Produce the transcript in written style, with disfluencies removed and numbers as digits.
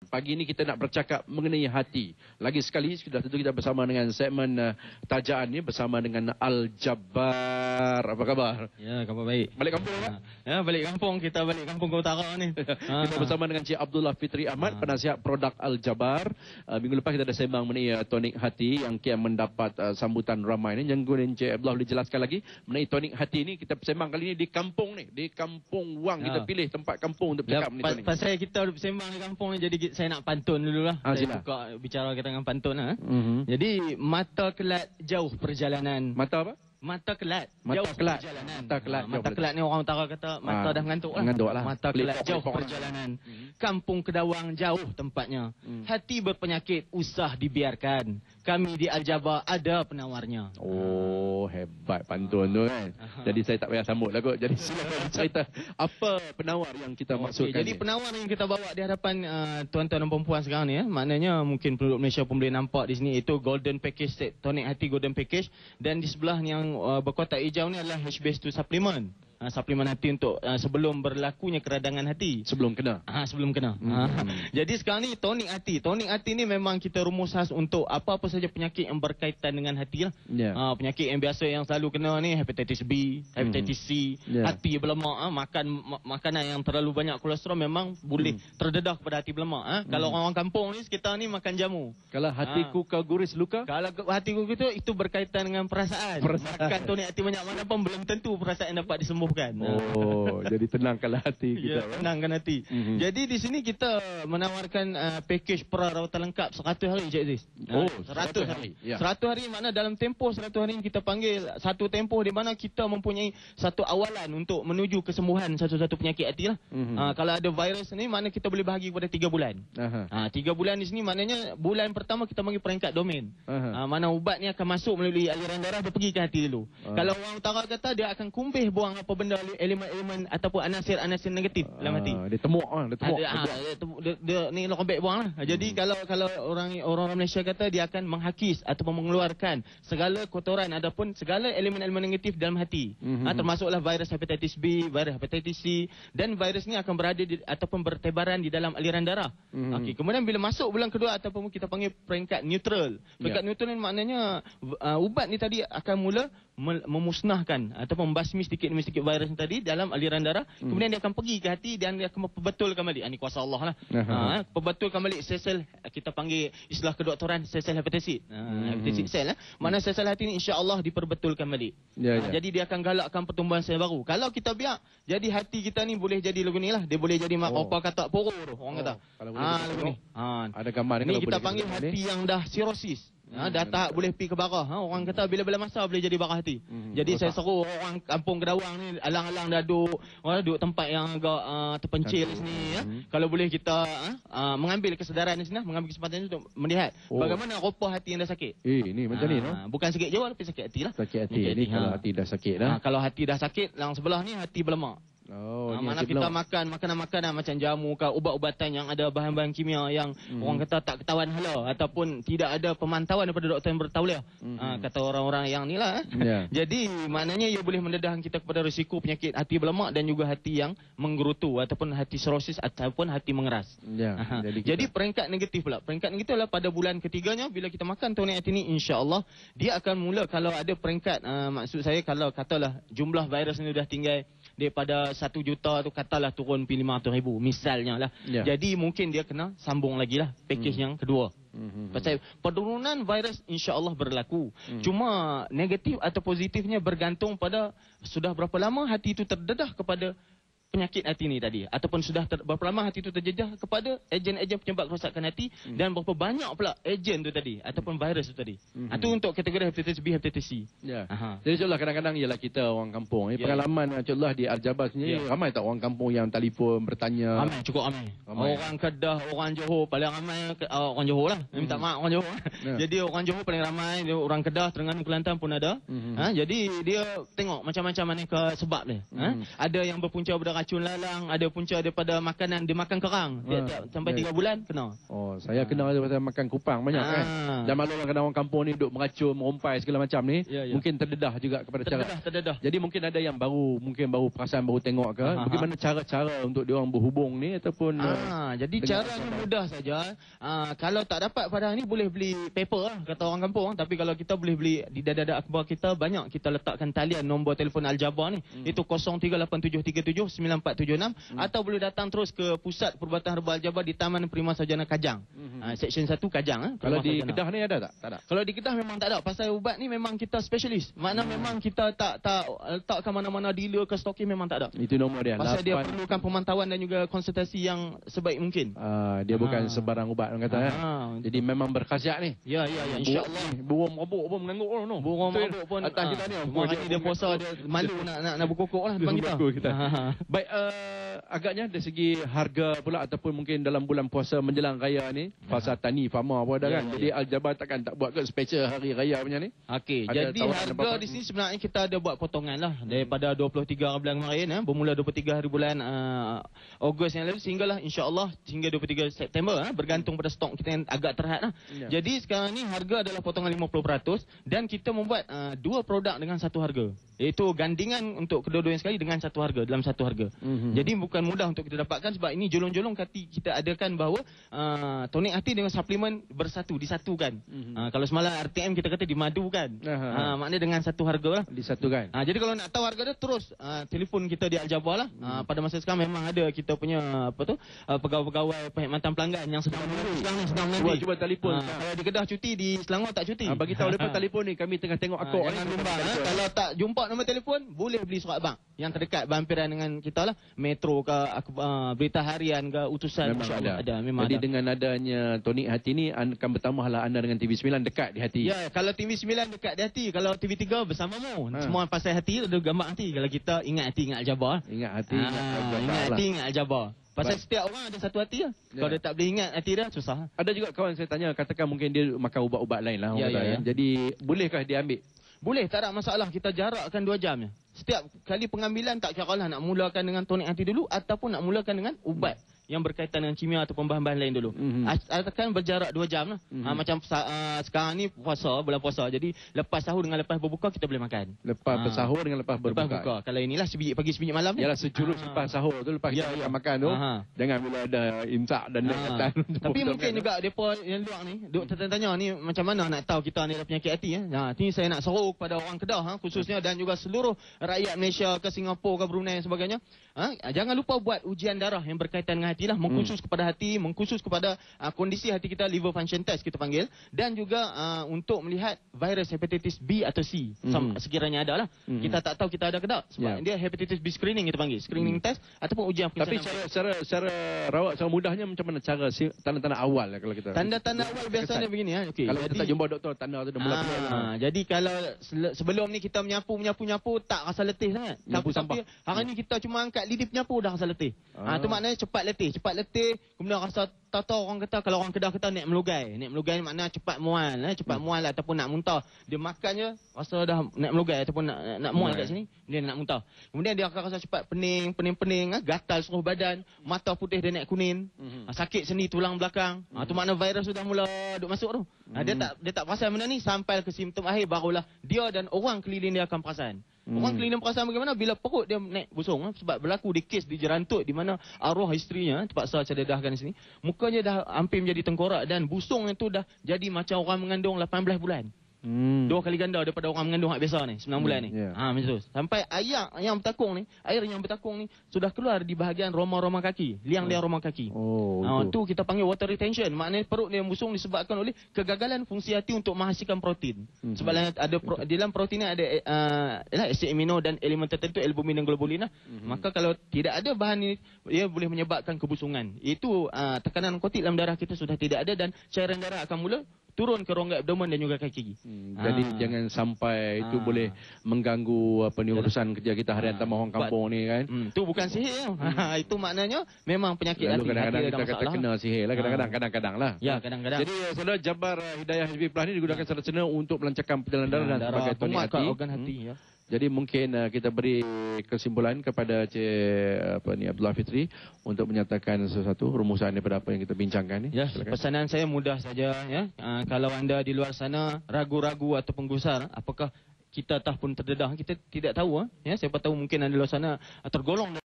Pagi ini kita nak bercakap mengenai hati. Lagi sekali, sudah tentu kita bersama dengan segmen tajaan ni bersama dengan Al-Jabbar. Apa khabar? Ya, khabar baik. Balik kampung kan? Ya, balik kampung. Kita balik kampung ke utara ni. Kita bersama dengan Cik Abdullah Fitri Ahmad, penasihat produk Al-Jabbar. Minggu lepas kita ada sembang mengenai tonik hati yang kian mendapat sambutan ramai ni. Yang kemudian Cik Abdullah boleh jelaskan lagi mengenai tonik hati ni. Kita sembang kali ni di kampung ni. Di Kampung Wang. Kita pilih tempat kampung untuk bercakap mengenai tonik. Pasal kita bersembang di kampung ni, jadi saya nak pantun dululah. Saya buka bicara kita dengan pantun. Jadi, mata kelat jauh perjalanan. Mata apa? Mata kelat Mata jauh kelat. perjalanan. Mata kelat Ni orang utara kata mata dah mengantuk lah. Mengantuk lah. Mata kelat jauh perjalanan. Kampung Kedawang jauh tempatnya. Hati berpenyakit usah dibiarkan. Kami di Al-Jabbar ada penawarnya. Oh, hebat pantun tu kan. Jadi saya tak payah sambut lah kot. Jadi silakan cerita apa penawar yang kita maksudkan. Jadi penawar yang kita bawa di hadapan tuan-tuan dan perempuan sekarang ni, maknanya mungkin penduduk Malaysia pun boleh nampak di sini, itu Golden Package, Tonic Hati Golden Package. Dan di sebelah yang berkotak hijau ni adalah HBase2 Supplement. Suplemen hati untuk sebelum berlakunya keradangan hati. Sebelum kena. Sebelum kena. Jadi sekarang ni tonik hati. Tonik hati ni memang kita rumus khas untuk apa-apa saja penyakit yang berkaitan dengan hati lah. Penyakit yang biasa yang selalu kena ni hepatitis B, hepatitis C, hati berlemak. Makanan yang terlalu banyak kolesterol memang boleh terdedah kepada hati berlemak. Kalau orang kampung ni sekitar ni makan jamu. Kalau hatiku kau guris luka? Kalau hatiku itu berkaitan dengan perasaan. Makan tonik hati banyak mana pun belum tentu perasaan dapat disembuhkan. Oh, jadi tenangkanlah hati kita. Ya, tenangkan hati. Jadi di sini kita menawarkan package perawatan lengkap 100 hari, Cik Aziz. 100 hari. 100 hari makna dalam tempoh 100 hari kita panggil satu tempoh di mana kita mempunyai satu awalan untuk menuju kesembuhan satu-satu penyakit hati lah. Kalau ada virus ni makna kita boleh bahagi kepada 3 bulan. 3 bulan di sini maknanya bulan pertama kita panggil peringkat domain. Mana ubat ni akan masuk melalui aliran darah, dia pergi ke hati dulu. Kalau orang utara kata dia akan kumpih buang apa benda elemen-elemen ataupun anasir-anasir negatif dalam hati. Dia temuk dia ni lembek buang lah. Jadi kalau orang Malaysia kata dia akan menghakis ataupun mengeluarkan segala kotoran ataupun segala elemen-elemen negatif dalam hati. Termasuklah virus hepatitis B, virus hepatitis C, dan virus ni akan berada ataupun bertebaran di dalam aliran darah. Kemudian bila masuk bulan kedua ataupun kita panggil peringkat neutral. Peringkat neutral ni maknanya ubat ni tadi akan mula memusnahkan ataupun membasmi sedikit demi sedikit virus tadi dalam aliran darah. Kemudian dia akan pergi ke hati dan dia akan perbetulkan balik. Ini kuasa Allah lah. Perbetulkan balik sel-sel, kita panggil istilah kedoktoran sel-sel hepatitis. Hepatitis sel. Mana sel-sel hati ni insya-Allah diperbetulkan balik. Jadi dia akan galakkan pertumbuhan sel baru. Kalau kita biar, jadi hati kita ni boleh jadi lagu ni lah. Dia boleh jadi apa kata poro tu orang kata. Lagu ni. Ada gambar ni kita panggil hati yang dah sirosis. Dah tak boleh pergi ke barah. Orang kata bila-bila masa boleh jadi barah hati. Jadi saya seru orang kampung Kedawang ni alang-alang dah duduk tempat yang agak terpencil sini. Kalau boleh kita mengambil kesedaran di sini, mengambil kesempatan untuk melihat bagaimana rupa hati yang dah sakit. Ni macam ni bukan sakit jiwa tapi sakit hati lah. Sakit hati. Ni kalau hati dah sakit dah. Kalau hati dah sakit, yang sebelah ni hati berlemak. Mana kita makan makanan-makanan macam jamu ke ubat-ubatan yang ada bahan-bahan kimia yang orang kata tak ketahuan hala ataupun tidak ada pemantauan daripada doktor yang bertauliah. Kata orang-orang yang ni lah. Jadi maknanya ia boleh mendedahkan kita kepada risiko penyakit hati berlemak dan juga hati yang menggerutu ataupun hati sirosis ataupun hati mengeras. Jadi peringkat negatif pula. Peringkat negatif adalah pada bulan ketiganya bila kita makan tonik hati ni, insya-Allah dia akan mula kalau ada peringkat maksud saya kalau katalah jumlah virus ni dah tinggal daripada 1 juta tu katalah turun pergi 500,000 misalnya lah. Jadi mungkin dia kena sambung lagi lah package yang kedua. Pasal penurunan virus insya-Allah berlaku. Cuma negatif atau positifnya bergantung pada sudah berapa lama hati itu terdedah kepada penyakit hati ni tadi ataupun sudah berapa lama hati itu terjedah kepada ejen-ejen penyebab kerosakan hati dan berapa banyak pula ejen tu tadi ataupun virus tu tadi. Itu untuk kategori hepatitis B, hepatitis C. Jadi contohlah kadang-kadang ialah kita orang kampung pengalaman contohlah di Al-Jabbar sini ramai tak orang kampung yang telefon bertanya. Cukup ramai. Orang Kedah, orang Johor paling ramai orang Johor lah. Minta maaf orang Johor. Jadi orang Johor paling ramai, orang Kedah, Terengganu, Kelantan pun ada. Jadi dia tengok macam-macam mana ke sebab dia. Ada yang berpunca berdarah racun lalang, ada punca daripada makanan dia makan kerang. Sampai 3 bulan kena. Oh, saya kena daripada makan kupang banyak kan. Dan malu kadang orang kampung ni duduk meracun, merompai segala macam ni, mungkin terdedah juga kepada cara. Terdedah. Jadi mungkin ada yang mungkin baru perasan, baru tengok ke. Bagaimana cara-cara untuk dia orang berhubung ni ataupun jadi caranya mudah saja. Kalau tak dapat pada ni boleh beli paper lah kata orang kampung. Tapi kalau kita boleh beli di dada akhbar kita, banyak kita letakkan talian nombor telefon Al-Jabar ni. Itu 0387379476 atau boleh datang terus ke Pusat Perubatan Herbal Al-Jabar di Taman Prima Sarjana Kajang. Seksyen 1 Kajang. Kalau di Kedah ni ada tak? Tak ada. Kalau di Kedah memang tak ada. Pasal ubat ni memang kita spesialis. Makna memang kita tak letakkan mana-mana dealer ke stoki, memang tak ada. Itu nombor dia. Pasal dia perlukan pemantauan dan juga konsultasi yang sebaik mungkin. Dia bukan sebarang ubat orang kata. Jadi memang berkhasiat ni. Ya, insya-Allah. Burung mabuk pun mengangguk no. Burung mabuk pun atas kita ni. Dia puasa, dia malu nak berkokok lah depan kita. Baik, agaknya dari segi harga pula ataupun mungkin dalam bulan puasa menjelang raya ni, pasar tani farma pun ada kan. Jadi Al-Jabar takkan tak buat ke special hari raya punya ni? Okey, jadi harga di sini sebenarnya kita ada buat potongan lah daripada 23 bulan kemarin bermula 23 hari bulan Ogos yang lalu sehinggalah insya-Allah hingga 23 September bergantung pada stok kita yang agak terhad lah. Jadi sekarang ni harga adalah potongan 50% dan kita membuat 2 produk dengan satu harga. Iaitu gandingan untuk kedua-duanya sekali dengan satu harga, dalam satu harga. Jadi bukan mudah untuk kita dapatkan sebab ini jolong-jolong kita adakan bahawa tonik hati dengan suplemen disatukan. Kalau semalam RTM kita kata dimadukan. Maknanya dengan satu harga lah. Disatukan. Jadi kalau nak tahu harga dia terus telefon kita di Al-Jabar lah. Pada masa sekarang memang ada kita punya pegawai-pegawai perkhidmatan pelanggan yang sedang menanti. Cuba telefon. Kalau di Kedah cuti, di Selangor tak cuti. Bagi tahu depan telefon ni, kami tengah tengok akok ni. Kalau tak jumpa nombor telefon, boleh beli surat bank yang terdekat berhampiran dengan kita lah. Metro ke Berita Harian ke Utusan. Memang ada. Memang jadi ada. dengan adanya tonik hati ni akan bertambahlah anda dengan TV9 dekat di hati. Ya, kalau TV9 dekat di hati, kalau TV3 bersamamu. Semua pasal hati, ada gambar hati. Kalau kita ingat hati, ingat Al-Jabar. Ingat hati, ingat hati, ingat Al-Jabar. Pasal setiap orang ada satu hati lah. Kalau dia tak boleh ingat hati dia, susah. Ada juga kawan saya tanya, katakan mungkin dia makan ubat-ubat lain lah. Jadi bolehkah dia ambil? Boleh, tak ada masalah. Kita jarakkan 2 jam. Setiap kali pengambilan tak kira lah nak mulakan dengan tonik hati dulu ataupun nak mulakan dengan ubat yang berkaitan dengan kimia atau bahan-bahan lain dulu. Asalkan berjarak 2 jam lah. Macam sekarang ni bulan puasa. Jadi lepas sahur dengan lepas berbuka kita boleh makan. Lepas bersahur dengan lepas berbuka. Kalau inilah sebiji pagi sebiji malam ni. Yalah sejurus lepas sahur tu, lepas kita makan tu. Jangan bila ada imsak dan tapi mungkin juga depa yang luar ni duk tanya ni macam mana nak tahu kita ni ada penyakit hati ni saya nak seru kepada orang Kedah khususnya dan juga seluruh rakyat Malaysia ke Singapura ke Brunei dan sebagainya. Jangan lupa buat ujian darah yang berkaitan dengan hati lah, mengkhusus kepada hati, mengkhusus kepada kondisi hati kita, liver function test kita panggil, dan juga untuk melihat virus hepatitis B atau C sekiranya ada lah. Kita tak tahu kita ada ke tak sebab dia hepatitis B screening kita panggil, screening test ataupun ujian. Tapi secara rawat, cara mudahnya macam mana cara tanda-tanda awal kalau kita? Tanda-tanda awal biasanya begini kalau kita tak jumpa doktor, tanda tu dah mula. Jadi kalau sebelum ni kita menyapu tak rasa letih sangat. Tapi hari ni kita cuma angkat lidi penyapu dah rasa letih. Tu maknanya cepat letih. Kemudian rasa tahu orang kata, kalau orang Kedah kata naik melugai. Naik melugai ni maknanya cepat mual ataupun nak muntah. Dia makannya rasa dah naik melugai ataupun nak mual kat sini, dia nak muntah. Kemudian dia akan rasa cepat pening, gatal seluruh badan, mata putih dia naik kuning, sakit sendi tulang belakang. Tu makna virus sudah mula duk masuk tu. Dia tak perasan benda ni sampai ke simptom akhir, barulah dia dan orang keliling dia akan perasan. Orang keliling perasan bagaimana bila perut dia naik busung sebab berlaku di kes di jerantut di mana arwah isterinya terpaksa cededahkan di sini. Mukanya dah hampir menjadi tengkorak dan busung itu dah jadi macam orang mengandung 18 bulan. 2 kali ganda daripada orang mengandung hak biasa ni 9 bulan ni. Macam tu. Sampai air yang bertakung ni sudah keluar di bahagian roma-roma kaki, liang-liang roma kaki. Tu kita panggil water retention. Maknanya perut dia busung disebabkan oleh kegagalan fungsi hati untuk menghasilkan protein. Sebab ada di dalam protein ni ada asid amino dan elemen tertentu albumin dan globulin. Maka kalau tidak ada bahan ini, ia boleh menyebabkan kebusungan. Itu tekanan narkotik dalam darah kita sudah tidak ada dan cairan darah akan mula turun ke rongga abdomen dan juga kaki gigi. Jadi jangan sampai itu boleh mengganggu urusan kerja kita harian tambah orang kampung ni kan. Itu bukan sihir. Itu maknanya memang penyakit hati. Kadang-kadang kita kata kena sihir lah, kadang-kadang lah. Ya, kadang-kadang. Jadi saudara, Jabar Hidayah Hizbi Plus ni digunakan secara sena untuk melancarkan perjalanan darah dan sebagai tonik hati. Organ hati ya. Jadi mungkin kita beri kesimpulan kepada Abdullah Fitri untuk menyatakan sesuatu rumusan daripada apa yang kita bincangkan ni. Ya, pesanan saya mudah saja ya. Kalau anda di luar sana ragu-ragu ataupun gusar, apakah kita pun terdedah, kita tidak tahu ya. Siapa tahu mungkin anda di luar sana tergolong